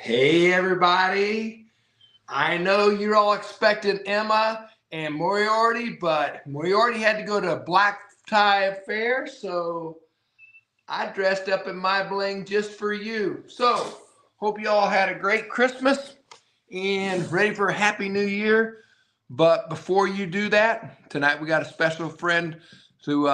Hey, everybody. I know you're all expecting Emma and Moriarty, but Moriarty had to go to a black tie affair, so I dressed up in my bling just for you. So, hope you all had a great Christmas and ready for a happy new year. But before you do that, tonight we got a special friend to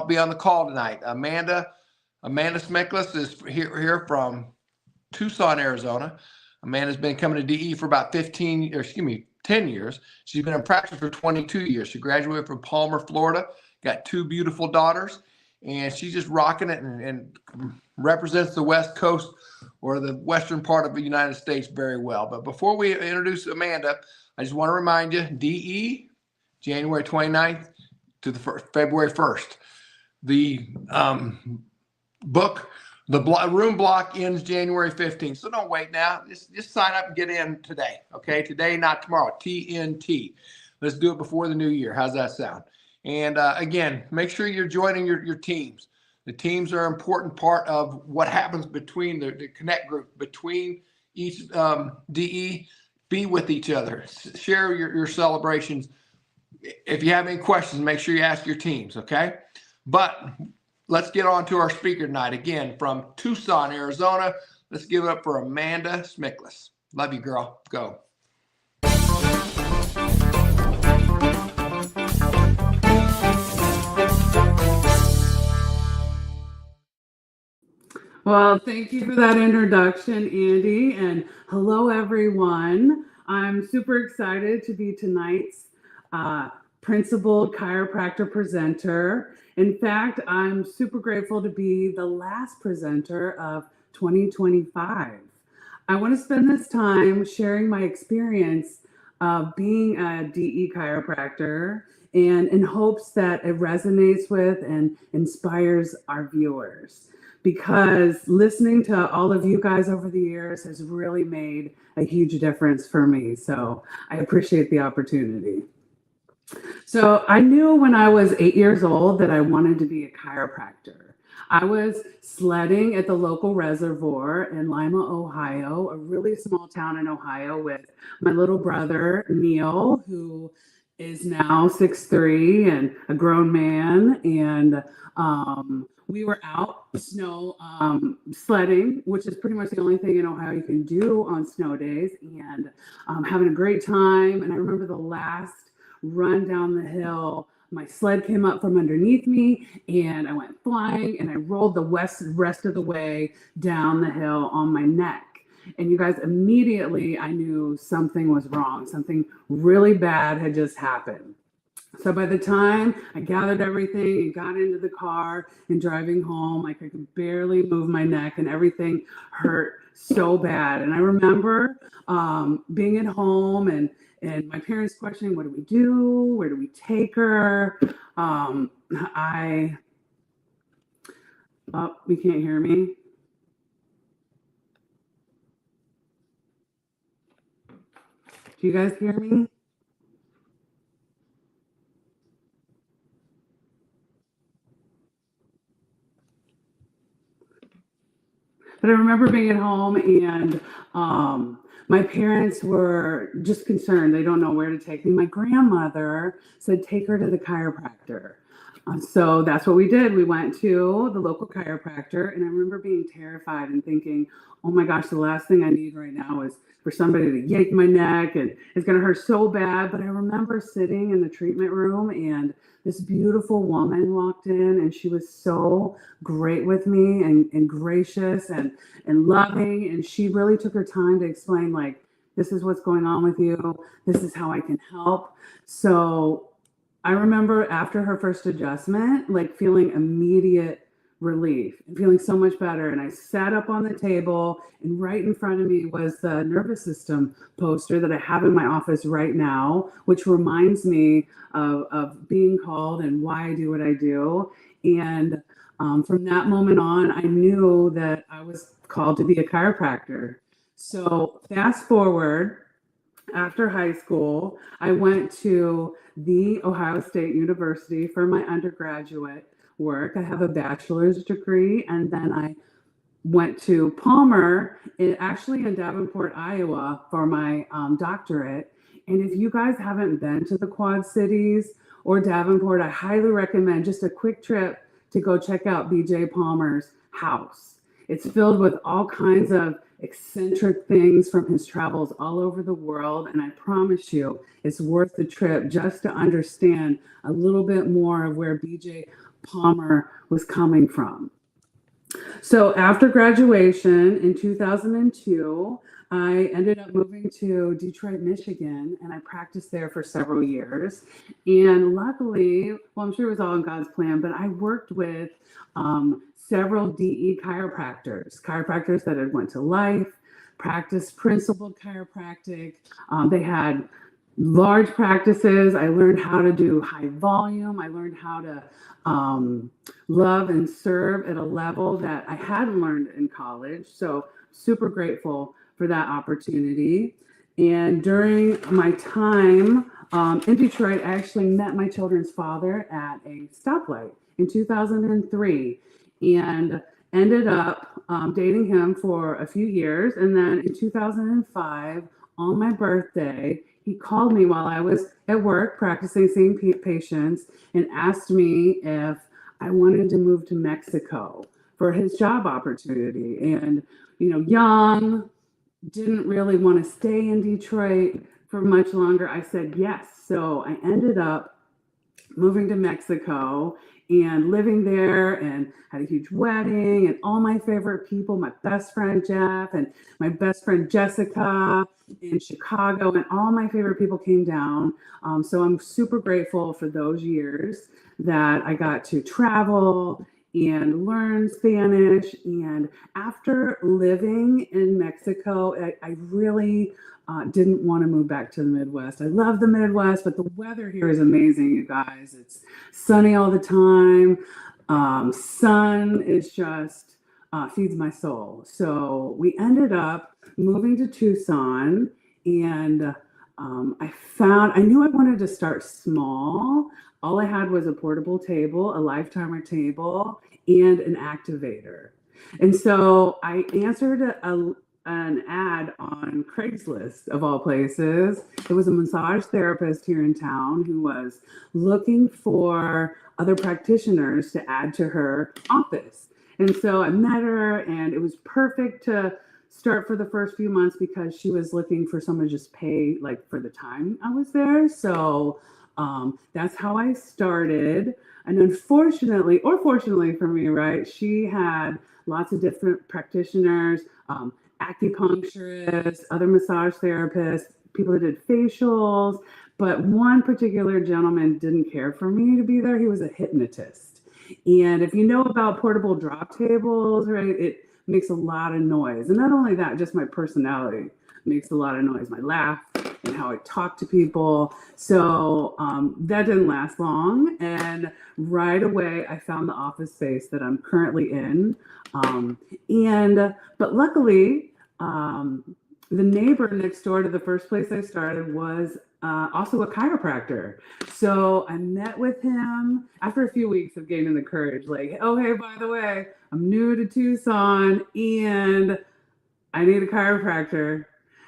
be on the call tonight. Amanda Smicklas is here from Tucson, Arizona. Amanda's been coming to DE for about 10 years. She's been in practice for 22 years. She graduated from Palmer, Florida, got two beautiful daughters, and she's just rocking it and represents the West Coast or the western part of the United States very well. But before we introduce Amanda, I just want to remind you, DE, January 29th to the February 1st. The book, the room block ends January 15th. So don't wait now. Just sign up and get in today. Okay, today, not tomorrow. TNT. Let's do it before the new year. How's that sound? And again, make sure you're joining your teams. The teams are an important part of what happens between the connect group, between each DE. Be with each other. Share your celebrations. If you have any questions, make sure you ask your teams, okay? But let's get on to our speaker tonight. Again, from Tucson, Arizona. Let's give it up for Amanda Smicklas. Love you, girl. Go. Well, thank you for that introduction, Andy, and hello, everyone. I'm super excited to be tonight's principal chiropractor presenter. In fact, I'm super grateful to be the last presenter of 2025. I want to spend this time sharing my experience of being a DE chiropractor and in hopes that it resonates with and inspires our viewers. Because listening to all of you guys over the years has really made a huge difference for me. So I appreciate the opportunity. So I knew when I was 8 years old that I wanted to be a chiropractor. I was sledding at the local reservoir in Lima, Ohio, a really small town in Ohio, with my little brother, Neil, who is now 6'3" and a grown man. And we were out snow sledding, which is pretty much the only thing in Ohio you can do on snow days, and having a great time. And I remember the last run down the hill, my sled came up from underneath me and I went flying and I rolled the rest of the way down the hill on my neck. And you guys, immediately I knew something was wrong. Something really bad had just happened. So by the time I gathered everything and got into the car and driving home, I could barely move my neck and everything hurt so bad. And I remember being at home and my parents questioning, what do we do? Where do we take her? Oh, you can't hear me. Do you guys hear me? But I remember being at home and my parents were just concerned. They don't know where to take me. My grandmother said, take her to the chiropractor. So that's what we did. We went to the local chiropractor, and I remember being terrified and thinking, oh my gosh, the last thing I need right now is for somebody to yank my neck, and it's going to hurt so bad. But I remember sitting in the treatment room, and this beautiful woman walked in, and she was so great with me and gracious and loving. And she really took her time to explain, like, this is what's going on with you. This is how I can help. So I remember after her first adjustment, like feeling immediate relief and feeling so much better. And I sat up on the table, and right in front of me was the nervous system poster that I have in my office right now, which reminds me of being called and why I do what I do. And from that moment on, I knew that I was called to be a chiropractor. So fast forward, after high school, I went to the Ohio State University for my undergraduate work. I have a bachelor's degree, and then I went to Palmer, actually in Davenport, Iowa, for my doctorate. And if you guys haven't been to the Quad Cities or Davenport, I highly recommend just a quick trip to go check out BJ Palmer's house. It's filled with all kinds of eccentric things from his travels all over the world. And I promise you, it's worth the trip just to understand a little bit more of where BJ Palmer was coming from. So after graduation in 2002, I ended up moving to Detroit, Michigan, and I practiced there for several years. And luckily, well, I'm sure it was all in God's plan, but I worked with several DE chiropractors that had went to life, practiced principled chiropractic. They had large practices. I learned how to do high volume. I learned how to love and serve at a level that I hadn't learned in college. So super grateful for that opportunity. And during my time in Detroit, I actually met my children's father at a stoplight in 2003 and ended up dating him for a few years. And then in 2005, on my birthday, he called me while I was at work practicing seeing patients and asked me if I wanted to move to Mexico for his job opportunity. And, young, didn't really want to stay in Detroit for much longer. I said yes. So I ended up moving to Mexico and living there, and had a huge wedding, and all my favorite people, my best friend Jeff and my best friend Jessica in Chicago, and all my favorite people came down. So I'm super grateful for those years that I got to travel and learn Spanish. And after living in Mexico, I really didn't want to move back to the Midwest. I love the Midwest, but the weather here is amazing, you guys. It's sunny all the time. Sun is just feeds my soul. So we ended up moving to Tucson, and I knew I wanted to start small. All I had was a portable table, a lifetimer table, and an activator. And so I answered an ad on Craigslist, of all places. It was a massage therapist here in town who was looking for other practitioners to add to her office. And so I met her, and it was perfect to start for the first few months because she was looking for someone to just pay like for the time I was there. So that's how I started. And unfortunately, or fortunately for me, right, she had lots of different practitioners, acupuncturists, other massage therapists, people that did facials. But one particular gentleman didn't care for me to be there. He was a hypnotist. And if you know about portable drop tables, right, it makes a lot of noise. And not only that, just my personality makes a lot of noise, my laugh and how I talk to people. So that didn't last long. And right away, I found the office space that I'm currently in. But luckily, the neighbor next door to the first place I started was also a chiropractor. So I met with him after a few weeks of gaining the courage, like, oh, hey, by the way, I'm new to Tucson and I need a chiropractor.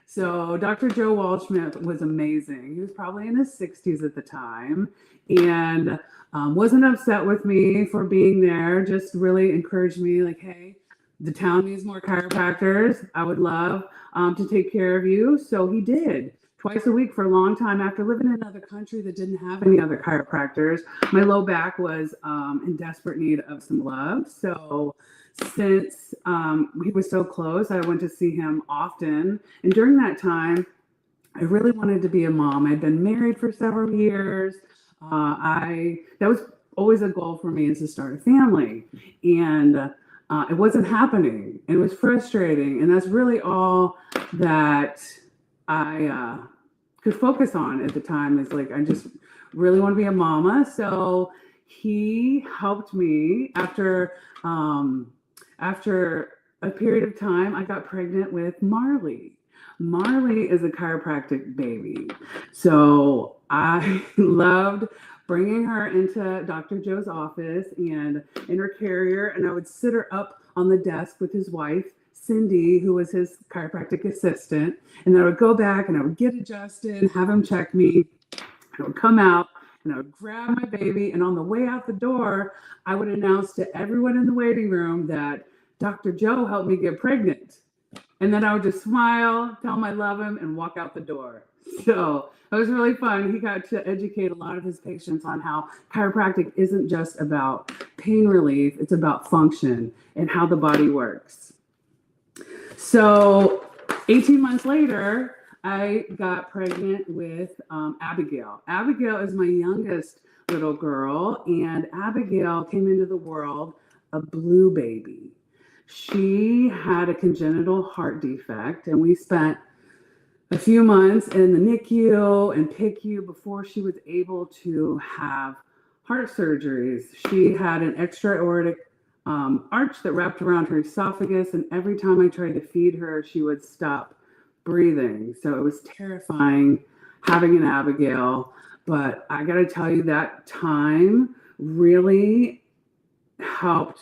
So Dr. Joe Waldschmidt was amazing. He was probably in his 60s at the time, and wasn't upset with me for being there, just really encouraged me like, hey, the town needs more chiropractors. I would love to take care of you. So he did twice a week for a long time after living in another country that didn't have any other chiropractors. My low back was in desperate need of some love. So since he was so close, I went to see him often. And during that time, I really wanted to be a mom. I'd been married for several years. That was always a goal for me, is to start a family. And it wasn't happening. It was frustrating. And that's really all that I could focus on at the time, is like, I just really want to be a mama. So he helped me after a period of time. I got pregnant with Marley. Marley is a chiropractic baby. So I loved bringing her into Dr. Joe's office and in her carrier, and I would sit her up on the desk with his wife, Cindy, who was his chiropractic assistant. And then I would go back and I would get adjusted, have him check me. I would come out and I would grab my baby. And on the way out the door, I would announce to everyone in the waiting room that Dr. Joe helped me get pregnant. And then I would just smile, tell him I love him, and walk out the door. So it was really fun. He got to educate a lot of his patients on how chiropractic isn't just about pain relief, it's about function and how the body works. So 18 months later, I got pregnant with Abigail. Abigail is my youngest little girl, and Abigail came into the world a blue baby. She had a congenital heart defect, and we spent a few months in the NICU and PICU before she was able to have heart surgeries. She had an extra aortic arch that wrapped around her esophagus, and every time I tried to feed her, she would stop breathing. So it was terrifying having an Abigail. But I got to tell you, that time really helped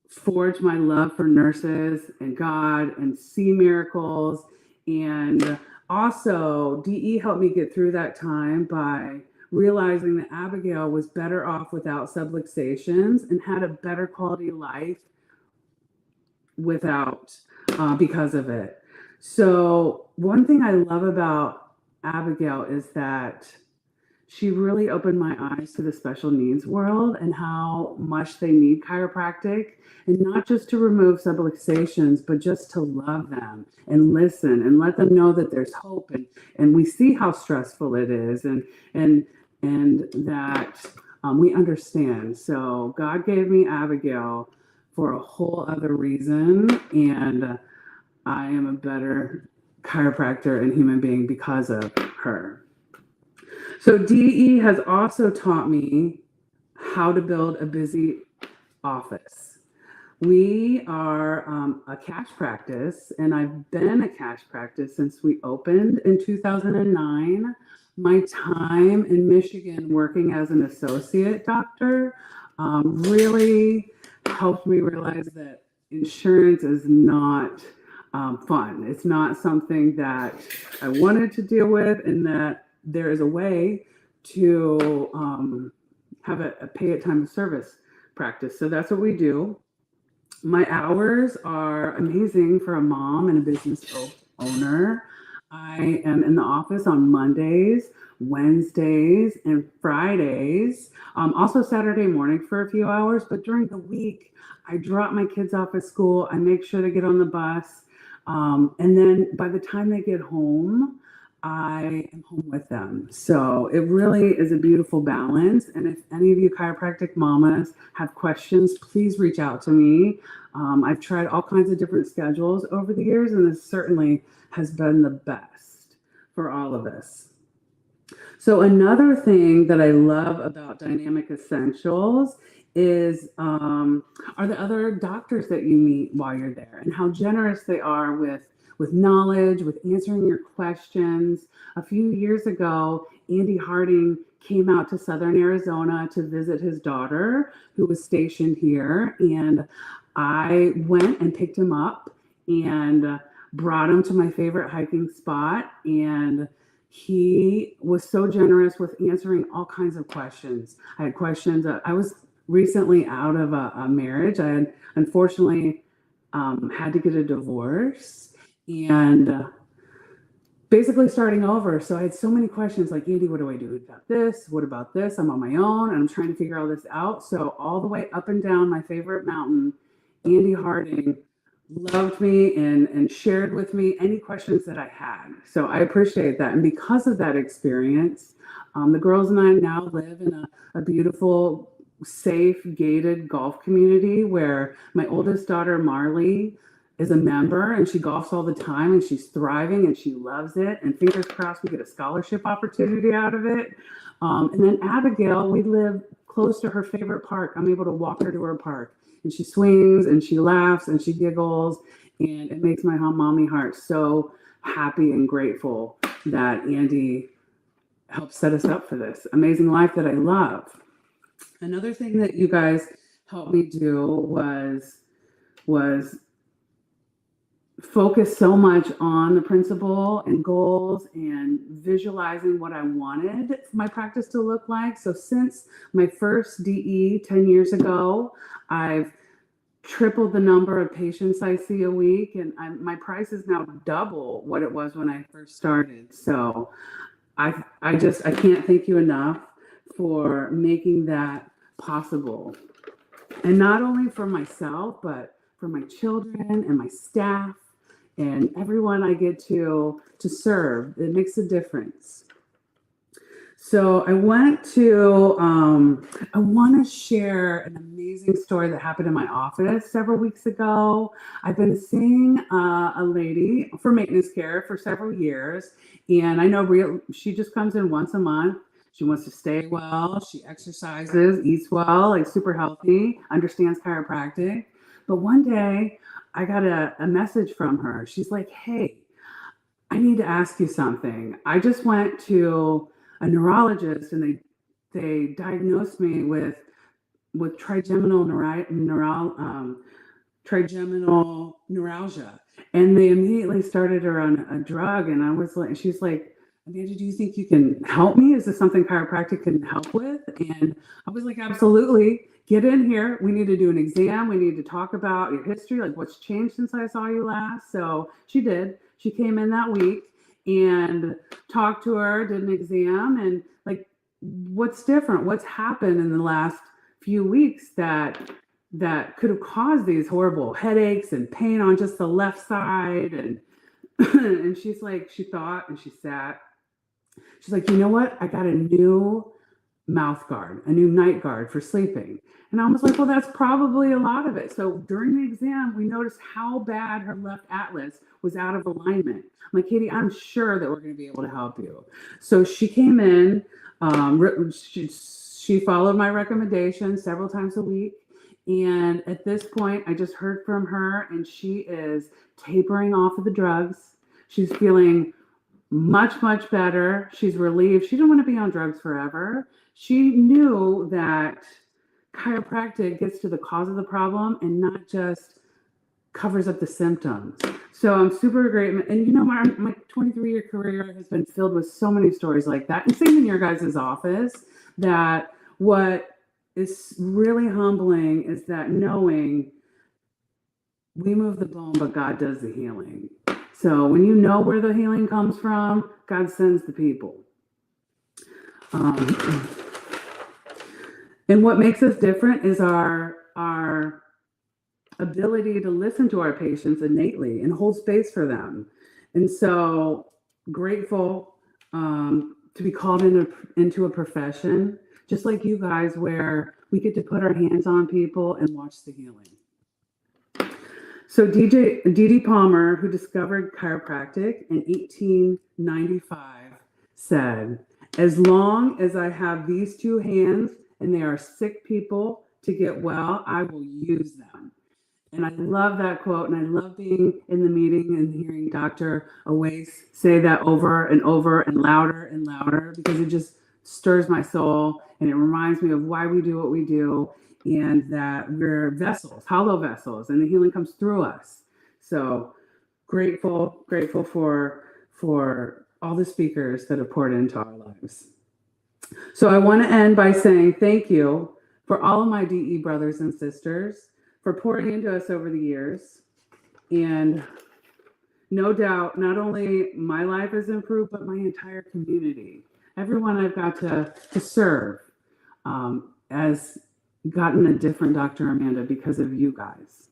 forge my love for nurses and God and see miracles. And also, DE helped me get through that time by realizing that Abigail was better off without subluxations and had a better quality of life without because of it. So one thing I love about Abigail is that she really opened my eyes to the special needs world and how much they need chiropractic, and not just to remove subluxations, but just to love them and listen and let them know that there's hope, and we see how stressful it is, and that we understand. So God gave me Abigail for a whole other reason, and I am a better chiropractor and human being because of her. So DE has also taught me how to build a busy office. We are a cash practice, and I've been a cash practice since we opened in 2009. My time in Michigan working as an associate doctor really helped me realize that insurance is not fun. It's not something that I wanted to deal with, and that there is a way to have a pay at time of service practice. So that's what we do. My hours are amazing for a mom and a business owner. I am in the office on Mondays, Wednesdays, and Fridays. Also Saturday morning for a few hours, but during the week, I drop my kids off at school. I make sure they get on the bus. And then by the time they get home, I am home with them. So it really is a beautiful balance. And if any of you chiropractic mamas have questions, please reach out to me. I've tried all kinds of different schedules over the years, and this certainly has been the best for all of us. So another thing that I love about Dynamic Essentials is are the other doctors that you meet while you're there, and how generous they are with knowledge, with answering your questions. A few years ago, Andy Harding came out to Southern Arizona to visit his daughter, who was stationed here, and I went and picked him up and brought him to my favorite hiking spot, and he was so generous with answering all kinds of questions. I had questions. I was recently out of a marriage. I had unfortunately had to get a divorce and basically starting over. So I had so many questions like, Andy, what do I do about this? What about this? I'm on my own and I'm trying to figure all this out. So all the way up and down my favorite mountain, Andy Harding loved me and shared with me any questions that I had. So I appreciate that. And because of that experience, the girls and I now live in a beautiful, safe, gated golf community where my oldest daughter, Marley, is a member, and she golfs all the time, and she's thriving and she loves it. And fingers crossed we get a scholarship opportunity out of it. And then Abigail, we live close to her favorite park. I'm able to walk her to her park, and she swings and she laughs and she giggles, and it makes my mommy heart so happy and grateful that Andy helped set us up for this amazing life that I love. Another thing that you guys helped me do was focus so much on the principle and goals and visualizing what I wanted my practice to look like. So since my first DE 10 years ago, I've tripled the number of patients I see a week, and my price is now double what it was when I first started. So I can't thank you enough for making that possible. And not only for myself, but for my children and my staff and everyone I get to serve. It makes a difference. So I want to share an amazing story that happened in my office several weeks ago. I've been seeing a lady for maintenance care for several years, and I know she just comes in once a month. She wants to stay well. She exercises, eats well, like super healthy, understands chiropractic. But one day I got a message from her. She's like, "Hey, I need to ask you something. I just went to a neurologist and they diagnosed me with trigeminal neuralgia, and they immediately started her on a drug." And I was like, she's like, "Amanda, do you think you can help me? Is this something chiropractic can help with?" And I was like, "Absolutely. Get in here. We need to do an exam. We need to talk about your history, like what's changed since I saw you last." So she did. She came in that week and talked to her, did an exam, and like, what's different? What's happened in the last few weeks that could have caused these horrible headaches and pain on just the left side? And and she's like, she thought and she sat. She's like, "You know what? I got a new mouth guard, a new night guard for sleeping." And I was like, "Well, that's probably a lot of it." So during the exam, we noticed how bad her left atlas was out of alignment. I'm like, "Katie, I'm sure that we're going to be able to help you." So she came in. She followed my recommendations several times a week. And at this point, I just heard from her, and she is tapering off of the drugs. She's feeling much, much better. She's relieved. She didn't want to be on drugs forever. She knew that chiropractic gets to the cause of the problem and not just covers up the symptoms. So I'm super grateful. And you know, my 23-year career has been filled with so many stories like that. And same in your guys' office, that what is really humbling is that knowing we move the bone, but God does the healing. So when you know where the healing comes from, God sends the people. And what makes us different is our ability to listen to our patients innately and hold space for them. And so grateful to be called into a profession, just like you guys, where we get to put our hands on people and watch the healing. So D.D. Palmer, who discovered chiropractic in 1895, said, "As long as I have these two hands and they are sick people to get well, I will use them." And I love that quote, and I love being in the meeting and hearing Dr. Awais say that over and over and louder, because it just stirs my soul, and it reminds me of why we do what we do, and that we're vessels, hollow vessels, and the healing comes through us. So grateful for all the speakers that have poured into our lives. So I want to end by saying thank you for all of my DE brothers and sisters for pouring into us over the years. And no doubt, not only my life has improved, but my entire community. Everyone I've got to serve has gotten a different Dr. Amanda because of you guys.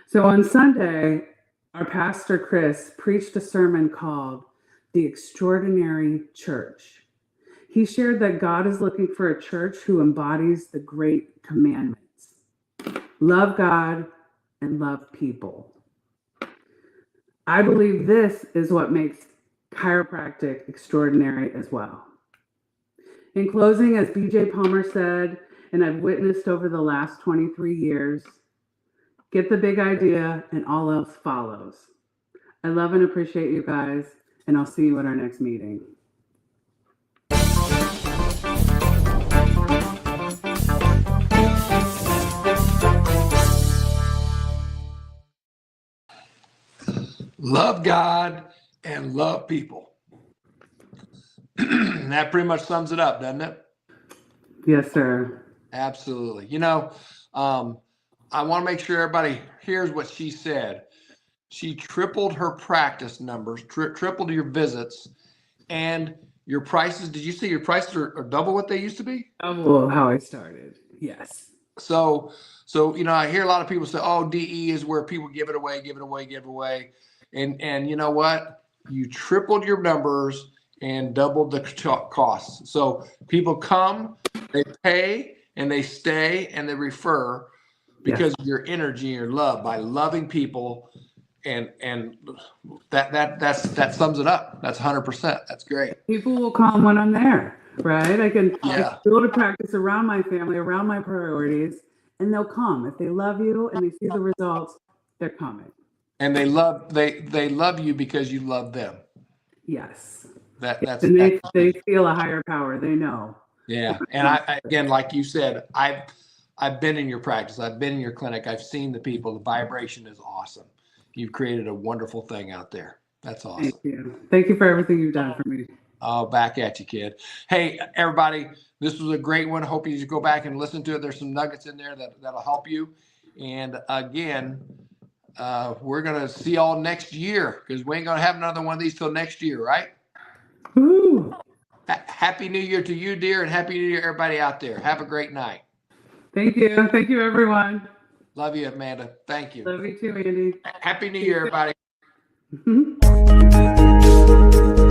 So on Sunday, our pastor Chris preached a sermon called "The Extraordinary Church." He shared that God is looking for a church who embodies the great commandments: love God and love people. I believe this is what makes chiropractic extraordinary as well. In closing, as BJ Palmer said, and I've witnessed over the last 23 years, get the big idea and all else follows. I love and appreciate you guys, and I'll see you at our next meeting. love God, and love people. That pretty much sums it up, doesn't it? Yes, sir. Absolutely. I want to make sure everybody hears what she said. She tripled her practice numbers, tripled your visits, and your prices. Did you see your prices are double what they used to be? Double how I started. Yes. So, I hear a lot of people say, "Oh, DE is where people give it away, give it away, give it away," and you know what? You tripled your numbers and doubled the costs. So people come, they pay, and they stay, and they refer Yes. because of your energy and your love by loving people, and that sums it up. That's 100%. That's great. People will come when I'm there, right? I can Yeah. build a practice around my family, around my priorities, and they'll come. If they love you and they see the results, they're coming. And they love you because you love them. Yes. That's And they feel a higher power. They know. yeah. And I again, like you said, I've been in your practice. I've been in your clinic. I've seen the people. The vibration is awesome. You've created a wonderful thing out there. That's awesome. Thank you. Thank you for everything you've done for me. Oh, back at you, kid. Hey, everybody, this was a great one. Hope you go back and listen to it. There's some nuggets in there that'll help you. And again, we're gonna see y'all next year because we ain't gonna have another one of these till next year, right? Woo. Happy New Year to you, dear, and Happy New Year, everybody out there. Have a great night. Thank you. Thank you, everyone. Love you, Amanda. Thank you. Love you too, Andy. Happy New Year, everybody. Mhm.